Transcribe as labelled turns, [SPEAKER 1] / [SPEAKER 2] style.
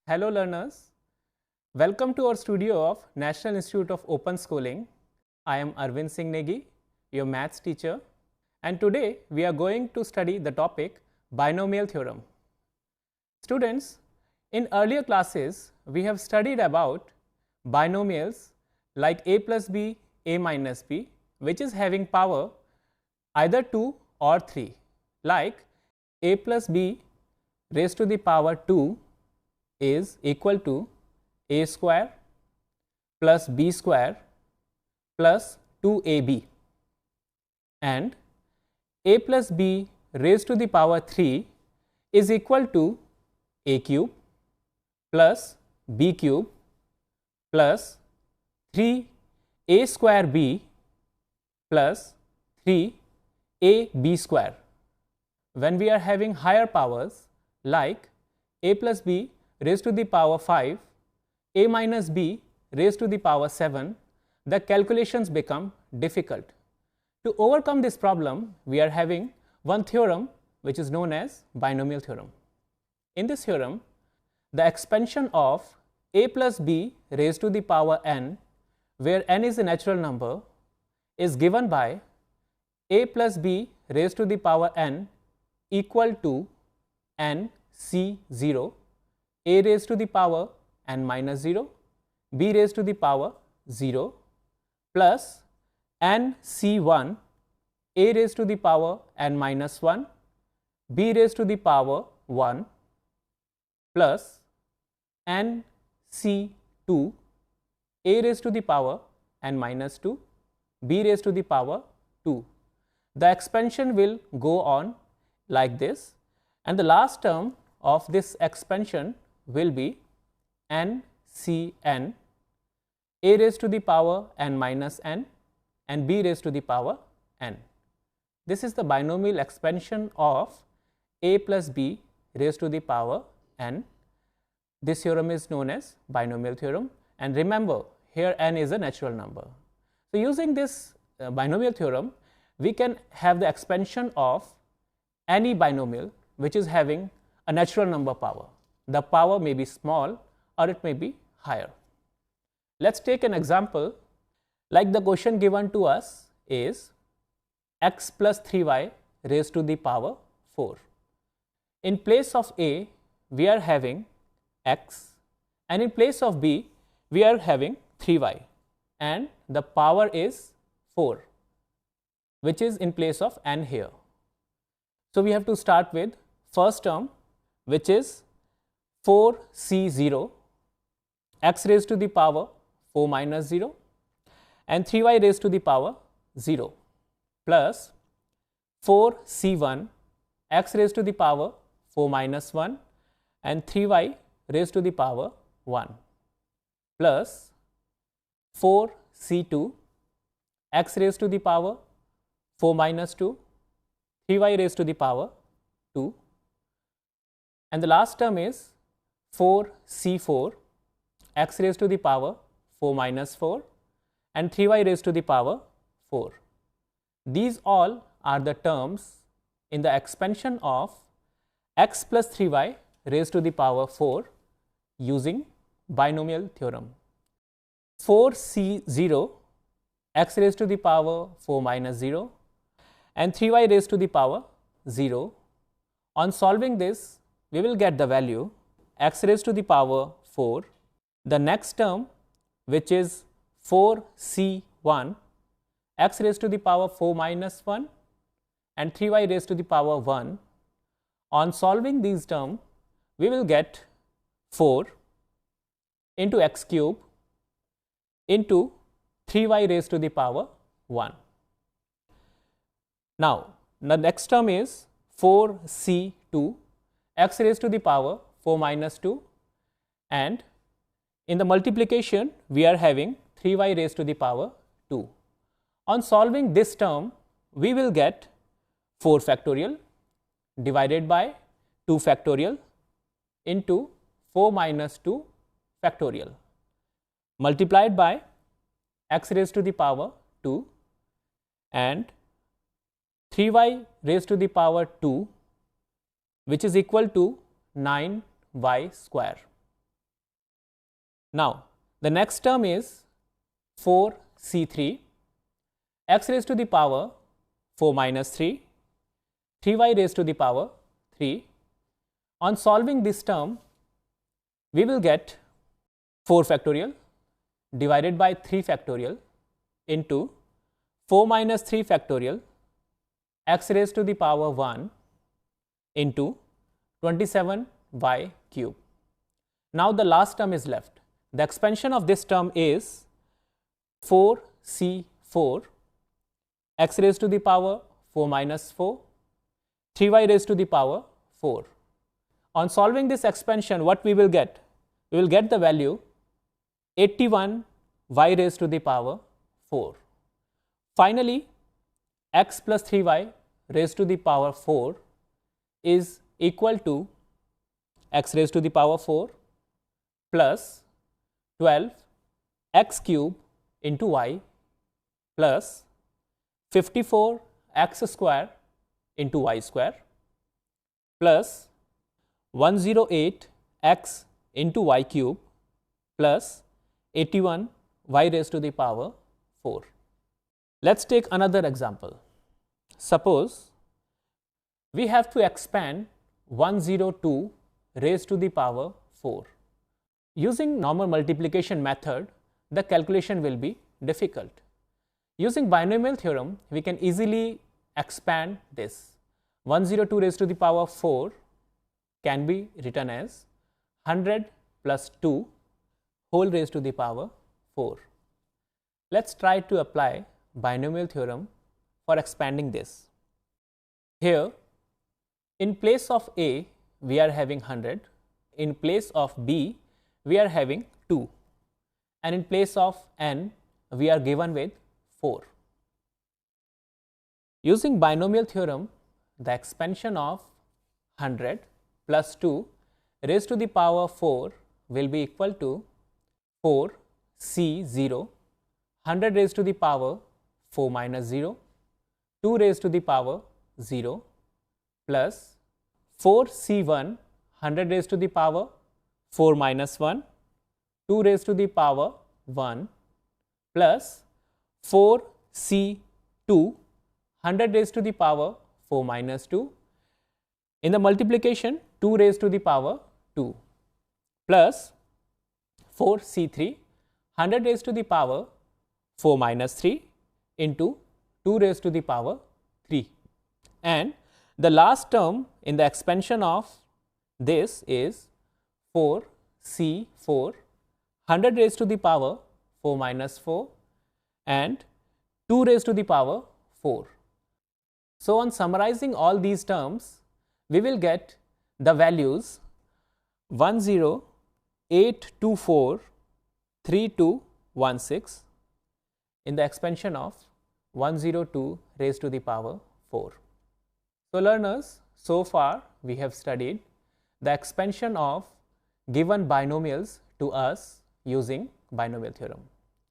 [SPEAKER 1] Hello learners, welcome to our studio of National Institute of Open Schooling. I am Arvind Singh Negi, your maths teacher, and today we are going to study the topic binomial theorem. Students, in earlier classes we have studied about binomials like a plus b, a minus b, which is having power either 2 or 3, like a plus b raised to the power 2 is equal to a square plus b square plus 2ab, and a plus b raised to the power 3 is equal to a cube plus b cube plus 3a square b plus 3ab square. When we are having higher powers like a plus b raised to the power 5, a minus b raised to the power 7, the calculations become difficult. To overcome this problem, we are having one theorem which is known as binomial theorem. In this theorem, the expansion of a plus b raised to the power n, where n is a natural number, is given by a plus b raised to the power n equal to n c0, a raised to the power n minus 0, b raised to the power 0 plus n c1, a raised to the power n minus 1, b raised to the power 1 plus n c2, a raised to the power n minus 2, b raised to the power 2. The expansion will go on like this, and the last term of this expansion will be n c n, a raised to the power n minus n and b raised to the power n. This is the binomial expansion of a plus b raised to the power n. This theorem is known as binomial theorem, and remember, here n is a natural number. So, using this binomial theorem, we can have the expansion of any binomial which is having a natural number power. The power may be small or it may be higher. Let us take an example, like the question given to us is x plus 3y raised to the power 4. In place of a, we are having x, and in place of b, we are having 3y, and the power is 4, which is in place of n here. So, we have to start with first term, which is 4c0, x raised to the power 4 minus 0 and 3y raised to the power 0 plus 4c1, x raised to the power 4 minus 1 and 3y raised to the power 1 plus 4c2, x raised to the power 4 minus 2, 3y raised to the power 2, and the last term is 4c4, x raised to the power 4 minus 4 and 3y raised to the power 4. These all are the terms in the expansion of x plus 3y raised to the power 4 using binomial theorem. 4c0, x raised to the power 4 minus 0 and 3y raised to the power 0. On solving this, we will get the value x raised to the power 4. The next term, which is 4c1, x raised to the power 4 minus 1 and 3y raised to the power 1. On solving these terms, we will get 4 into x cube into 3y raised to the power 1. Now, the next term is 4c2, x raised to the power 4 minus 2, and in the multiplication we are having 3y raised to the power 2. On solving this term, we will get 4 factorial divided by 2 factorial into 4 minus 2 factorial multiplied by x raised to the power 2 and 3y raised to the power 2, which is equal to 9y square. Now, the next term is 4c3, x raised to the power 4 minus 3, 3y raised to the power 3. On solving this term, we will get 4 factorial divided by 3 factorial into 4 minus 3 factorial x raised to the power 1 into 27y cube. Now, the last term is left. The expansion of this term is 4c4 x raised to the power 4 minus 4, 3y raised to the power 4. On solving this expansion, what we will get? We will get the value 81y raised to the power 4. Finally, x plus 3y raised to the power 4 is equal to x raised to the power 4 plus 12 x cube into y plus 54 x square into y square plus 108 x into y cube plus 81 y raised to the power 4. Let's take another example. Suppose we have to expand 102 raised to the power 4. Using normal multiplication method, the calculation will be difficult. Using binomial theorem, we can easily expand this. 102 raised to the power 4 can be written as 100 plus 2 whole raised to the power 4. Let's try to apply binomial theorem for expanding this. Here, in place of A, we are having 100, in place of B, we are having 2, and in place of N, we are given with 4. Using binomial theorem, the expansion of 100 plus 2 raised to the power 4 will be equal to 4c0, 100 raised to the power 4 minus 0, 2 raised to the power 0 plus 4c1, 100 raised to the power 4 minus 1, 2 raised to the power 1 plus 4c2, 100 raised to the power 4 minus 2. In the multiplication, 2 raised to the power 2 plus 4c3, 100 raised to the power 4 minus 3 into 2 raised to the power 3. And the last term in the expansion of this is 4c4, 100 raised to the power 4 minus 4 and 2 raised to the power 4. So, on summarizing all these terms, we will get the values 108243216 in the expansion of 102 raised to the power 4. So, learners, so far we have studied the expansion of given binomials to us using binomial theorem.